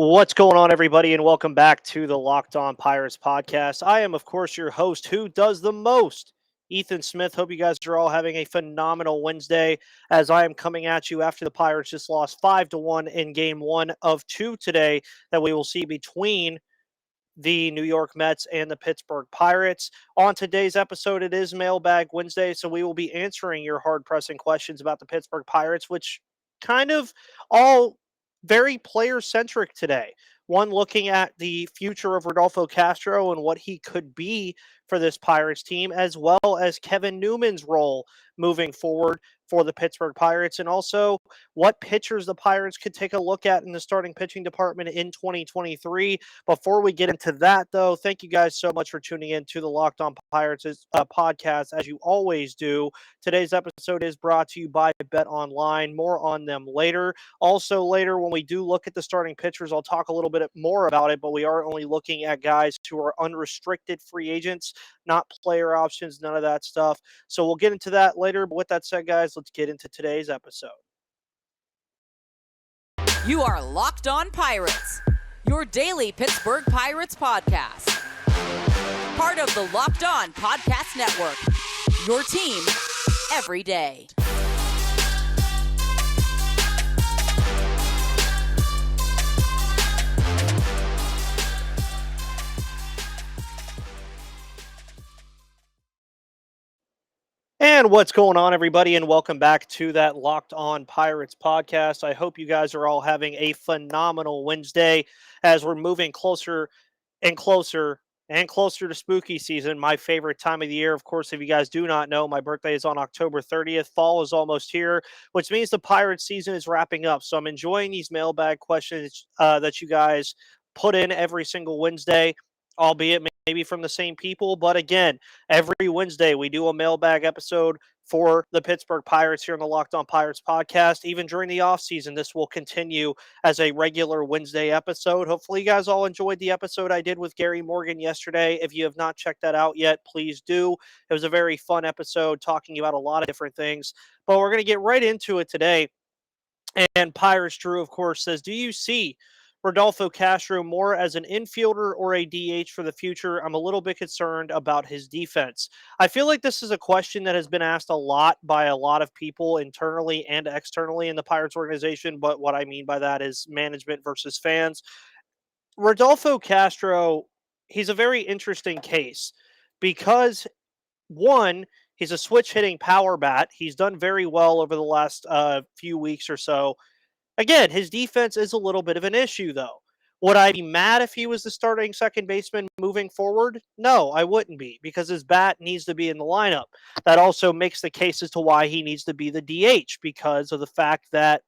What's going on, everybody, and welcome back to the Locked On Pirates podcast. I am, of course, your host who does the most, Ethan Smith. Hope you guys are all having a phenomenal Wednesday as I am coming at you after the Pirates just lost 5-1 in game one of two today that we will see between the New York Mets and the Pittsburgh Pirates. On today's episode, it is Mailbag Wednesday, so we will be answering your hard-pressing questions about the Pittsburgh Pirates, which kind of all very player-centric today. One looking at the future of Rodolfo Castro and what he could be for this Pirates team, as well as Kevin Newman's role moving forward for the Pittsburgh Pirates, and also what pitchers the Pirates could take a look at in the starting pitching department in 2023. Before we get into that, though, thank you guys so much for tuning in to the Locked On Pirates podcast, as you always do. Today's episode is brought to you by Bet Online. More on them later. Also, later, when we do look at the starting pitchers, I'll talk a little bit more about it, but we are only looking at guys who are unrestricted free agents, not player options, none of that stuff. So we'll get into that later. But with that said, guys, let's get into today's episode. You are Locked On Pirates, your daily Pittsburgh Pirates podcast. Part of the Locked On Podcast Network, your team every day. And what's going on, everybody, and welcome back to that Locked On Pirates podcast. I hope you guys are all having a phenomenal Wednesday as we're moving closer and closer and closer to spooky season, my favorite time of the year. Of course, if you guys do not know, my birthday is on October 30th. Fall is almost here, which means the Pirates season is wrapping up. So I'm enjoying these mailbag questions that you guys put in every single Wednesday, albeit maybe from the same people. But again, every Wednesday we do a mailbag episode for the Pittsburgh Pirates here on the Locked On Pirates podcast. Even during the offseason, this will continue as a regular Wednesday episode. Hopefully you guys all enjoyed the episode I did with Gary Morgan yesterday. If you have not checked that out yet, please do. It was a very fun episode talking about a lot of different things. But we're going to get right into it today. And Pirates Drew, of course, says, do you see Rodolfo Castro more as an infielder or a DH for the future? I'm a little bit concerned about his defense. I feel like this is a question that has been asked a lot by a lot of people internally and externally in the Pirates organization, but what I mean by that is management versus fans. Rodolfo Castro, he's a very interesting case because, one, he's a switch hitting power bat. He's done very well over the last few weeks or so. Again, his defense is a little bit of an issue, though. Would I be mad if he was the starting second baseman moving forward? No, I wouldn't be, because his bat needs to be in the lineup. That also makes the case as to why he needs to be the DH, because of the fact that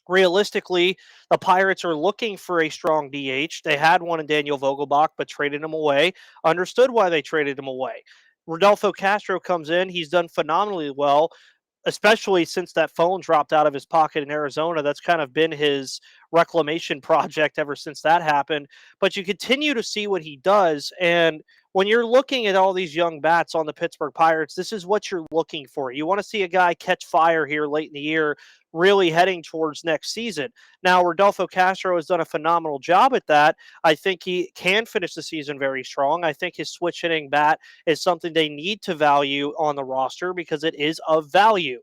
realistically, the Pirates are looking for a strong DH. They had one in Daniel Vogelbach, but traded him away. Understood why they traded him away. Rodolfo Castro comes in. He's done phenomenally well, especially since that phone dropped out of his pocket in Arizona. That's kind of been his reclamation project ever since that happened. But you continue to see what he does. And when you're looking at all these young bats on the Pittsburgh Pirates, this is what you're looking for. You want to see a guy catch fire here late in the year, really heading towards next season. Now, Rodolfo Castro has done a phenomenal job at that. I think he can finish the season very strong. I think his switch hitting bat is something they need to value on the roster because it is of value.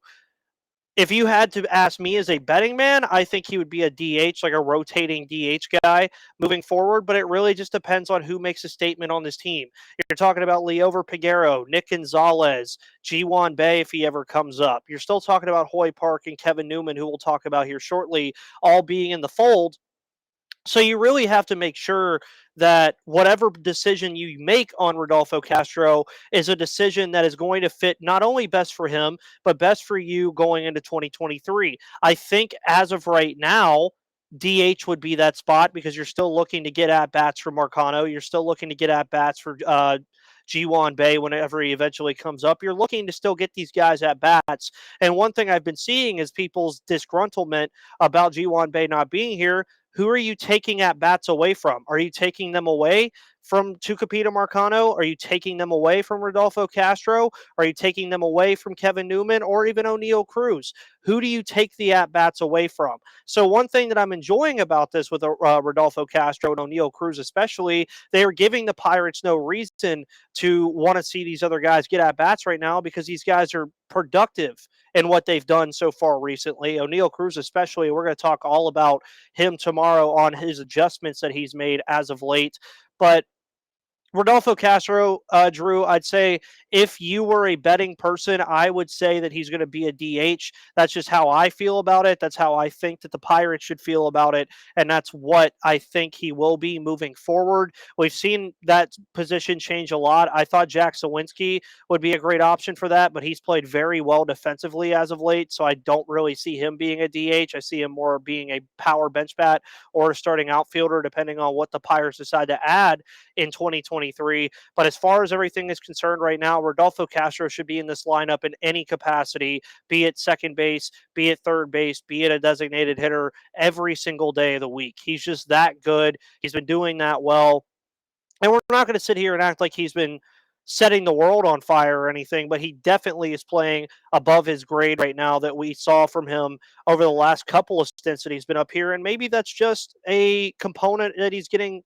If you had to ask me as a betting man, I think he would be a DH, like a rotating DH guy moving forward, but it really just depends on who makes a statement on this team. You're talking about Leover Peguero, Nick Gonzalez, Ji-Hwan Bae if he ever comes up. You're still talking about Hoy Park and Kevin Newman, who we'll talk about here shortly, all being in the fold. So you really have to make sure that whatever decision you make on Rodolfo Castro is a decision that is going to fit not only best for him, but best for you going into 2023. I think as of right now, DH would be that spot because you're still looking to get at bats for Marcano. You're still looking to get at bats for Ji-Hwan Bae whenever he eventually comes up. You're looking to still get these guys at bats. And one thing I've been seeing is people's disgruntlement about Ji-Hwan Bae not being here. who are you taking at bats away from? Are you taking them away from Tucupita Marcano? Are you taking them away from Rodolfo Castro? Are you taking them away from Kevin Newman or even O'Neal Cruz? Who do you take the at bats away from? So one thing that I'm enjoying about this with Rodolfo Castro and O'Neal Cruz, especially, they are giving the Pirates no reason to want to see these other guys get at bats right now because these guys are productive in what they've done so far recently. O'Neal Cruz, especially, we're going to talk all about him tomorrow on his adjustments that he's made as of late. But Rodolfo Castro, Drew, I'd say if you were a betting person, I would say that he's going to be a DH. That's just how I feel about it. That's how I think that the Pirates should feel about it. And that's what I think he will be moving forward. We've seen that position change a lot. I thought Jack Sawinski would be a great option for that, but he's played very well defensively as of late. So I don't really see him being a DH. I see him more being a power bench bat or a starting outfielder, depending on what the Pirates decide to add in 2023. But as far as everything is concerned right now, Rodolfo Castro should be in this lineup in any capacity, be it second base, be it third base, be it a designated hitter, every single day of the week. He's just that good. He's been doing that well. And we're not going to sit here and act like he's been setting the world on fire or anything, but he definitely is playing above his grade right now that we saw from him over the last couple of stints that he's been up here. And maybe that's just a component that he's getting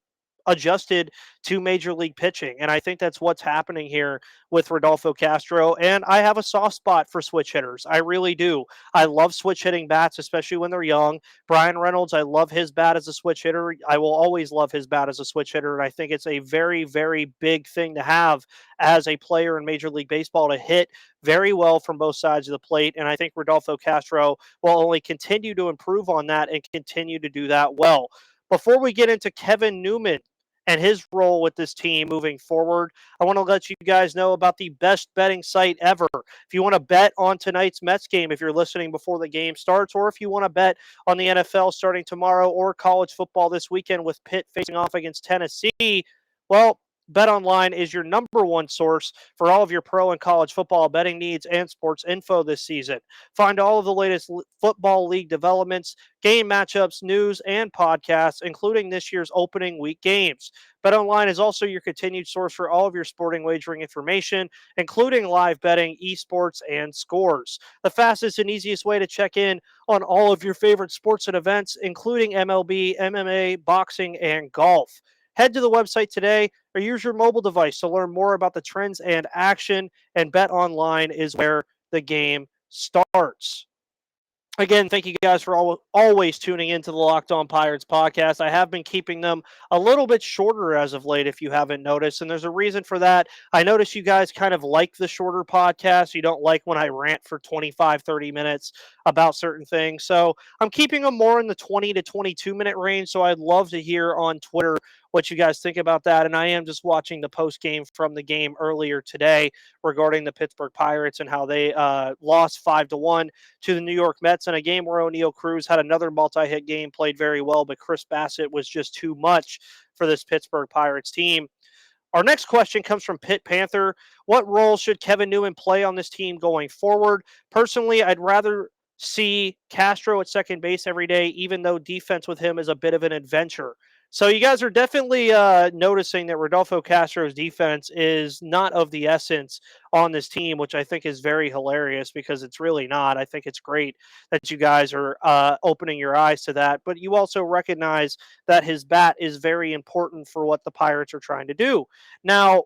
adjusted to major league pitching. And I think that's what's happening here with Rodolfo Castro. And I have a soft spot for switch hitters. I really do. I love switch hitting bats, especially when they're young. Brian Reynolds, I love his bat as a switch hitter. I will always love his bat as a switch hitter. And I think it's a very, very big thing to have as a player in Major League Baseball to hit very well from both sides of the plate. And I think Rodolfo Castro will only continue to improve on that and continue to do that well. Before we get into Kevin Newman and his role with this team moving forward, I want to let you guys know about the best betting site ever. If you want to bet on tonight's Mets game, if you're listening before the game starts, or if you want to bet on the NFL starting tomorrow or college football this weekend with Pitt facing off against Tennessee, well, BetOnline is your number one source for all of your pro and college football betting needs and sports info this season. Find all of the latest football league developments, game matchups, news, and podcasts, including this year's opening week games. BetOnline is also your continued source for all of your sporting wagering information, including live betting, esports, and scores. The fastest and easiest way to check in on all of your favorite sports and events, including MLB, MMA, boxing, and golf. Head to the website today or use your mobile device to learn more about the trends and action, and BetOnline is where the game starts. Again, thank you guys for always tuning into the Locked On Pirates podcast. I have been keeping them a little bit shorter as of late, if you haven't noticed, and there's a reason for that. I notice you guys kind of like the shorter podcast. You don't like when I rant for 25, 30 minutes about certain things. So I'm keeping them more in the 20 to 22-minute range, so I'd love to hear on Twitter what you guys think about that. And I am just watching the post game from the game earlier today regarding the Pittsburgh Pirates and how they lost 5-1 to the New York Mets in a game where O'Neal Cruz had another multi-hit game, played very well, but Chris Bassett was just too much for this Pittsburgh Pirates team. Our next question comes from Pitt Panther. What role should Kevin Newman play on this team going forward? Personally, I'd rather see Castro at second base every day, even though defense with him is a bit of an adventure. So you guys are definitely noticing that Rodolfo Castro's defense is not of the essence on this team, which I think is very hilarious because it's really not. I think it's great that you guys are opening your eyes to that. But you also recognize that his bat is very important for what the Pirates are trying to do. Now,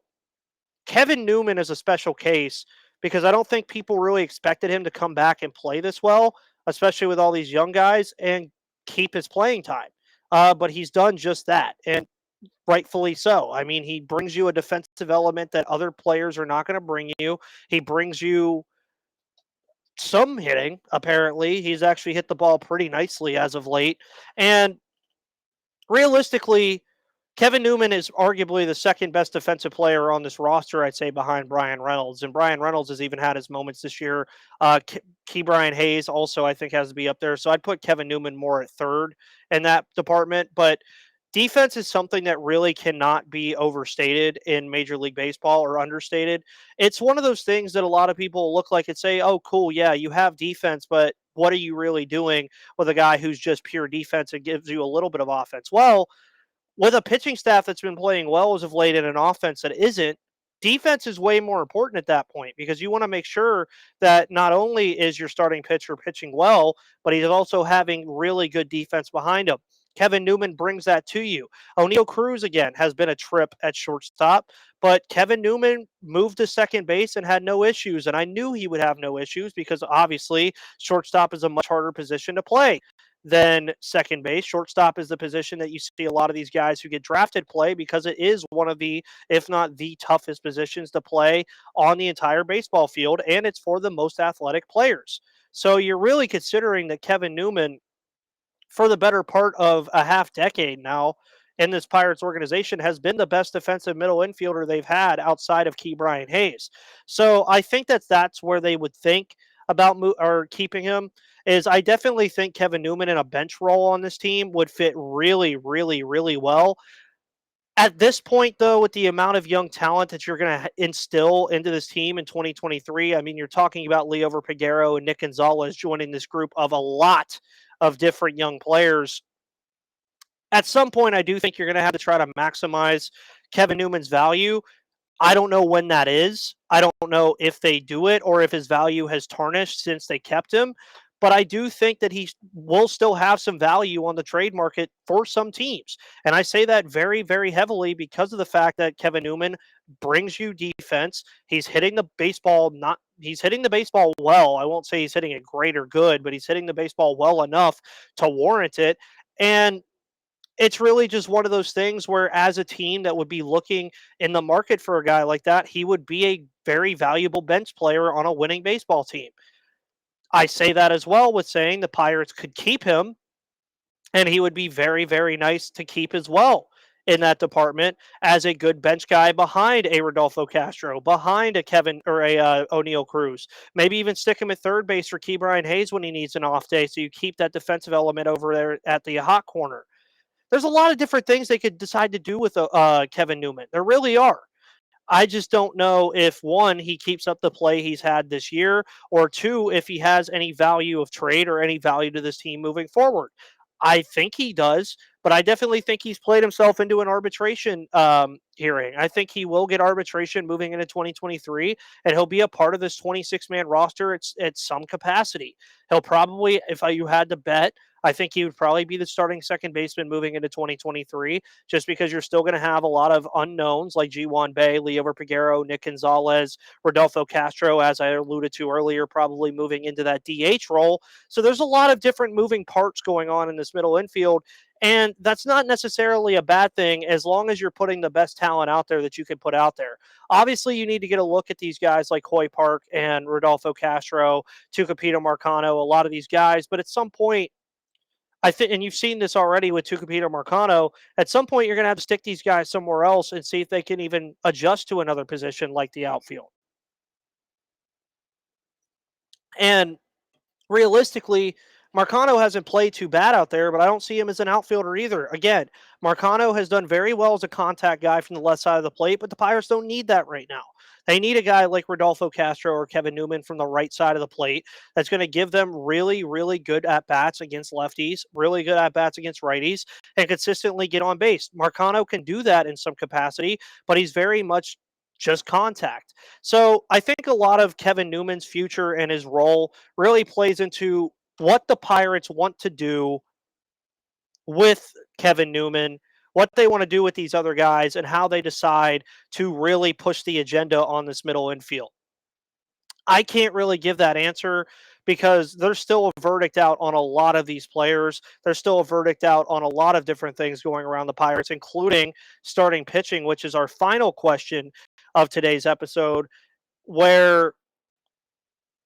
Kevin Newman is a special case because I don't think people really expected him to come back and play this well, especially with all these young guys, and keep his playing time. But he's done just that, and rightfully so. I mean, he brings you a defensive element that other players are not going to bring you. He brings you some hitting, apparently. He's actually hit the ball pretty nicely as of late. And realistically, Kevin Newman is arguably the second best defensive player on this roster, I'd say, behind Brian Reynolds. And Brian Reynolds has even had his moments this year. Key Brian Hayes also, I think, has to be up there. So I'd put Kevin Newman more at third in that department. But defense is something that really cannot be overstated in Major League Baseball or understated. It's one of those things that a lot of people look like and say, oh, cool, yeah, you have defense, but what are you really doing with a guy who's just pure defense and gives you a little bit of offense? Well, with a pitching staff that's been playing well as of late and an offense that isn't, defense is way more important at that point because you want to make sure that not only is your starting pitcher pitching well, but he's also having really good defense behind him. Kevin Newman brings that to you. O'Neal Cruz, again, has been a trip at shortstop, but Kevin Newman moved to second base and had no issues. And I knew he would have no issues because obviously shortstop is a much harder position to play than second base. Shortstop is the position that you see a lot of these guys who get drafted play because it is one of the, if not the toughest positions to play on the entire baseball field, and it's for the most athletic players. So you're really considering that Kevin Newman, for the better part of a half decade now in this Pirates organization, has been the best defensive middle infielder they've had outside of Key Brian Hayes. So I think that's where they would think about or keeping him. Is I definitely think Kevin Newman in a bench role on this team would fit really, really, really well. At this point, though, with the amount of young talent that you're going to instill into this team in 2023, I mean, you're talking about Liover Peguero and Nick Gonzalez joining this group of a lot of different young players. At some point, I do think you're going to have to try to maximize Kevin Newman's value. I don't know when that is. I don't know if they do it or if his value has tarnished since they kept him. But I do think that he will still have some value on the trade market for some teams. And I say that very, very heavily because of the fact that Kevin Newman brings you defense. He's hitting the baseball he's hitting the baseball well. I won't say he's hitting it great or good, but he's hitting the baseball well enough to warrant it. And it's really just one of those things where, as a team that would be looking in the market for a guy like that, he would be a very valuable bench player on a winning baseball team. I say that as well with saying the Pirates could keep him, and he would be very, very nice to keep as well in that department as a good bench guy behind a Rodolfo Castro, behind a Kevin or a O'Neal Cruz. Maybe even stick him at third base for Key Brian Hayes when he needs an off day, so you keep that defensive element over there at the hot corner. There's a lot of different things they could decide to do with Kevin Newman. There really are. I just don't know if one, he keeps up the play he's had this year, or two, if he has any value of trade or any value to this team moving forward. I think he does, but I definitely think he's played himself into an arbitration hearing. I think he will get arbitration moving into 2023, and he'll be a part of this 26-man roster at some capacity. He'll probably, if you had to bet, I think he would probably be the starting second baseman moving into 2023, just because you're still going to have a lot of unknowns like G1 Bay, Liover Peguero, Nick Gonzalez, Rodolfo Castro, as I alluded to earlier, probably moving into that DH role. So there's a lot of different moving parts going on in this middle infield. And that's not necessarily a bad thing as long as you're putting the best talent out there that you can put out there. Obviously, you need to get a look at these guys like Hoy Park and Rodolfo Castro, Tucupita Marcano, a lot of these guys. But at some point, I think, and you've seen this already with Tucupita Marcano, at some point you're going to have to stick these guys somewhere else and see if they can even adjust to another position like the outfield. And realistically, Marcano hasn't played too bad out there, but I don't see him as an outfielder either. Again, Marcano has done very well as a contact guy from the left side of the plate, but the Pirates don't need that right now. They need a guy like Rodolfo Castro or Kevin Newman from the right side of the plate that's going to give them really, really good at-bats against lefties, really good at-bats against righties, and consistently get on base. Marcano can do that in some capacity, but he's very much just contact. So I think a lot of Kevin Newman's future and his role really plays into what the Pirates want to do with Kevin Newman, what they want to do with these other guys, and how they decide to really push the agenda on this middle infield. I can't really give that answer because there's still a verdict out on a lot of these players. There's still a verdict out on a lot of different things going around the Pirates, including starting pitching, which is our final question of today's episode, where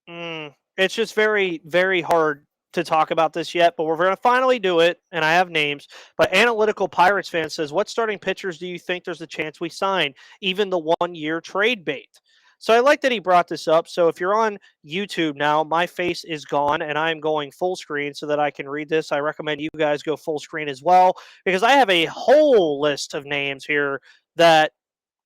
it's just very, very hard to talk about this yet, but we're going to finally do it, and I have names. But Analytical Pirates fan says, what starting pitchers do you think there's a chance we sign, even the 1-year trade bait? So I like that he brought this up. So if you're on YouTube now, my face is gone and I'm going full screen so that I can read this. I recommend you guys go full screen as well because I have a whole list of names here that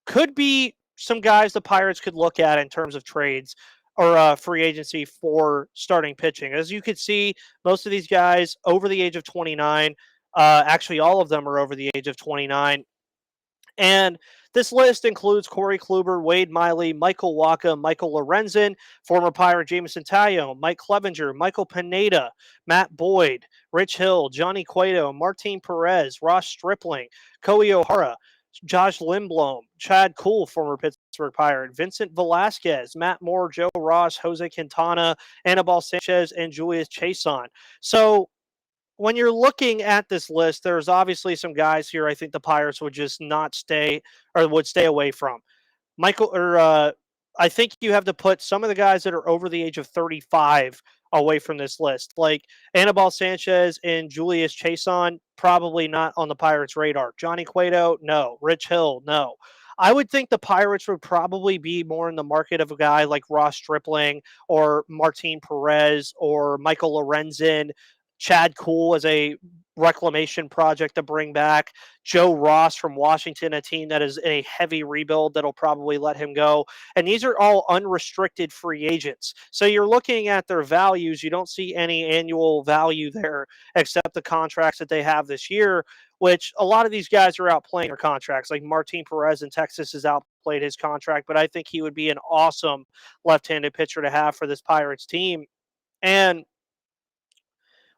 could be some guys the Pirates could look at in terms of trades or free agency for starting pitching. As you could see, most of these guys over the age of 29. Actually, all of them are over the age of 29. And this list includes Corey Kluber, Wade Miley, Michael Wacha, Michael Lorenzen, former Pirate Jameson Taillon, Mike Clevenger, Michael Pineda, Matt Boyd, Rich Hill, Johnny Cueto, Martin Perez, Ross Stripling, Koei O'Hara, Josh Lindblom, Chad Kuhl, former Pittsburgh Pirate, Vincent Velasquez, Matt Moore, Joe Ross, Jose Quintana, Anibal Sanchez, and Julius Chason. So when you're looking at this list, there's obviously some guys here I think the Pirates would just not stay or would stay away from. I think you have to put some of the guys that are over the age of 35 away from this list. Like Anibal Sanchez and Julius Chason, probably not on the Pirates' radar. Johnny Cueto, no. Rich Hill, no. I would think the Pirates would probably be more in the market of a guy like Ross Stripling or Martin Perez or Michael Lorenzen, Chad Kuhl as a reclamation project to bring back, Joe Ross from Washington, a team that is in a heavy rebuild that'll probably let him go. And these are all unrestricted free agents. So you're looking at their values. You don't see any annual value there except the contracts that they have this year, which a lot of these guys are outplaying their contracts. Like Martin Perez in Texas has outplayed his contract, but I think he would be an awesome left-handed pitcher to have for this Pirates team. And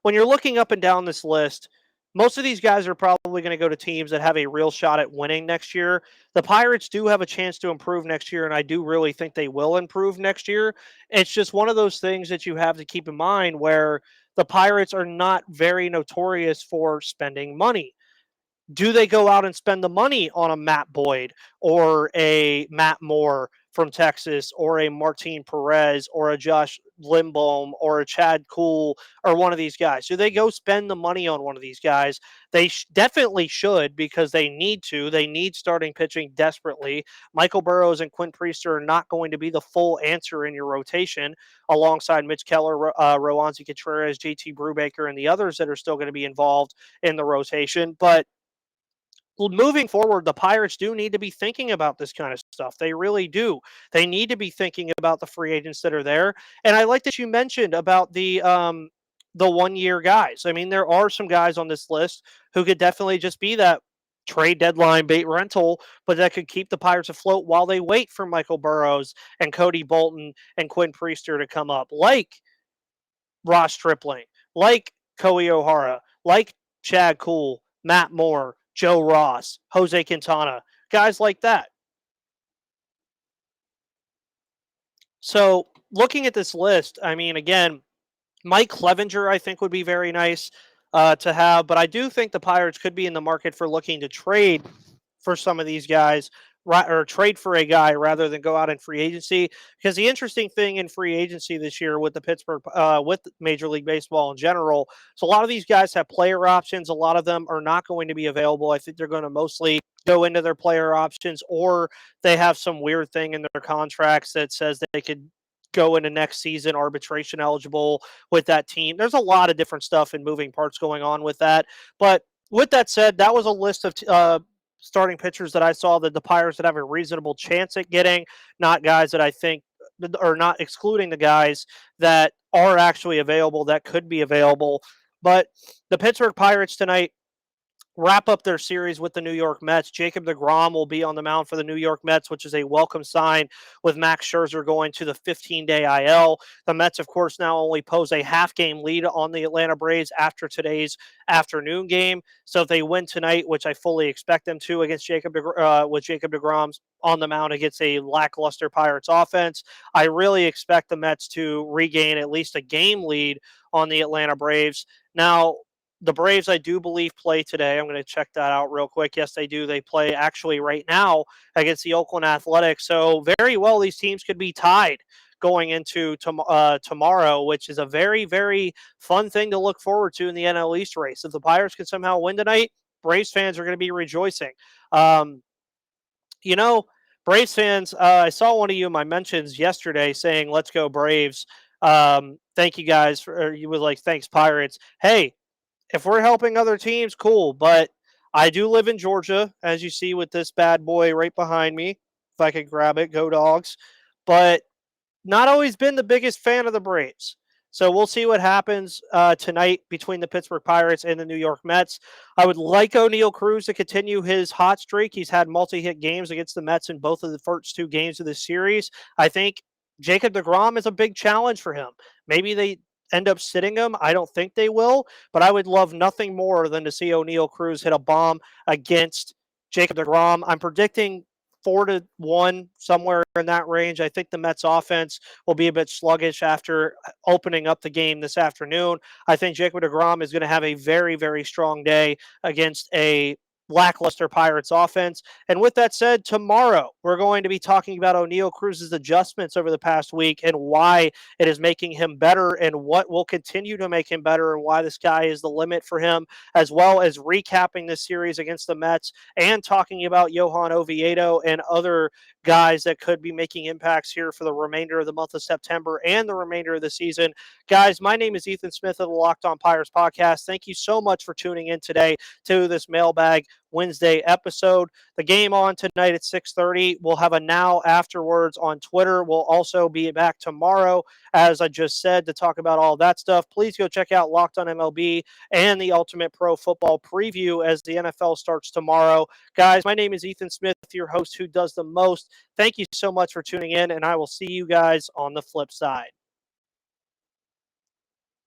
when you're looking up and down this list, most of these guys are probably going to go to teams that have a real shot at winning next year. The Pirates do have a chance to improve next year, and I do really think they will improve next year. It's just one of those things that you have to keep in mind where the Pirates are not very notorious for spending money. Do they go out and spend the money on a Matt Boyd or a Matt Moore from Texas or a Martin Perez or a Josh Lindblom or a Chad Kuhl or one of these guys? Do they go spend the money on one of these guys? They definitely should because they need to. They need starting pitching desperately. Michael Burrows and Quinn Priester are not going to be the full answer in your rotation alongside Mitch Keller, Roansy Contreras, JT Brubaker, and the others that are still going to be involved in the rotation. But moving forward, the Pirates do need to be thinking about this kind of stuff. They really do. They need to be thinking about the free agents that are there. And I like that you mentioned about the 1 year guys. I mean, there are some guys on this list who could definitely just be that trade deadline bait rental, but that could keep the Pirates afloat while they wait for Michael Burrows and Cody Bolton and Quinn Priester to come up, like Ross Stripling, like Koei O'Hara, like Chad Kuhl, Matt Moore, Joe Ross, Jose Quintana, guys like that. So looking at this list, I mean, again, Mike Clevenger, I think, would be very nice to have, but I do think the Pirates could be in the market for looking to trade for some of these guys or trade for a guy rather than go out in free agency. Because the interesting thing in free agency this year with the with Major League Baseball in general, so a lot of these guys have player options. A lot of them are not going to be available. I think they're going to mostly go into their player options, or they have some weird thing in their contracts that says that they could go into next season arbitration eligible with that team. There's a lot of different stuff and moving parts going on with that. But with that said, that was a list of starting pitchers that I saw that the Pirates would have a reasonable chance at getting, not guys that I think, or not excluding the guys that are actually available that could be available. But the Pittsburgh Pirates tonight wrap up their series with the New York Mets. Jacob deGrom will be on the mound for the New York Mets, which is a welcome sign with Max Scherzer going to the 15-day IL. The Mets, of course, now only pose a half-game lead on the Atlanta Braves after today's afternoon game. So if they win tonight, which I fully expect them to against with Jacob deGrom's on the mound against a lackluster Pirates offense, I really expect the Mets to regain at least a game lead on the Atlanta Braves. Now, the Braves, I do believe, play today. I'm going to check that out real quick. Yes, they do. They play actually right now against the Oakland Athletics. So very well, these teams could be tied going into tomorrow, which is a very, very fun thing to look forward to in the NL East race. If the Pirates can somehow win tonight, Braves fans are going to be rejoicing. You know, Braves fans, I saw one of you in my mentions yesterday saying, "Let's go Braves." Thank you guys for. Or you was like, "Thanks Pirates." Hey, if we're helping other teams, cool. But I do live in Georgia, as you see with this bad boy right behind me. If I could grab it, go Dogs. But not always been the biggest fan of the Braves. So we'll see what happens tonight between the Pittsburgh Pirates and the New York Mets. I would like O'Neal Cruz to continue his hot streak. He's had multi-hit games against the Mets in both of the first two games of this series. I think Jacob deGrom is a big challenge for him. Maybe they end up sitting him. I don't think they will, but I would love nothing more than to see O'Neal Cruz hit a bomb against Jacob deGrom. I'm predicting 4-1, somewhere in that range. I think the Mets offense will be a bit sluggish after opening up the game this afternoon. I think Jacob deGrom is going to have a very, very strong day against a lackluster Pirates offense. And with that said, tomorrow we're going to be talking about O'Neal Cruz's adjustments over the past week and why it is making him better and what will continue to make him better and why the sky is the limit for him, as well as recapping this series against the Mets and talking about Johan Oviedo and other guys that could be making impacts here for the remainder of the month of September and the remainder of the season. Guys, my name is Ethan Smith of the Locked On Pirates podcast. Thank you so much for tuning in today to this Mailbag Wednesday episode. The game on tonight at 6:30. We'll have a now afterwards on Twitter. We'll also be back tomorrow, as I just said, to talk about all that stuff. Please go check out Locked On MLB and the Ultimate Pro Football Preview as the NFL starts tomorrow. Guys, my name is Ethan Smith, your host who does the most. Thank you so much for tuning in, and I will see you guys on the flip side.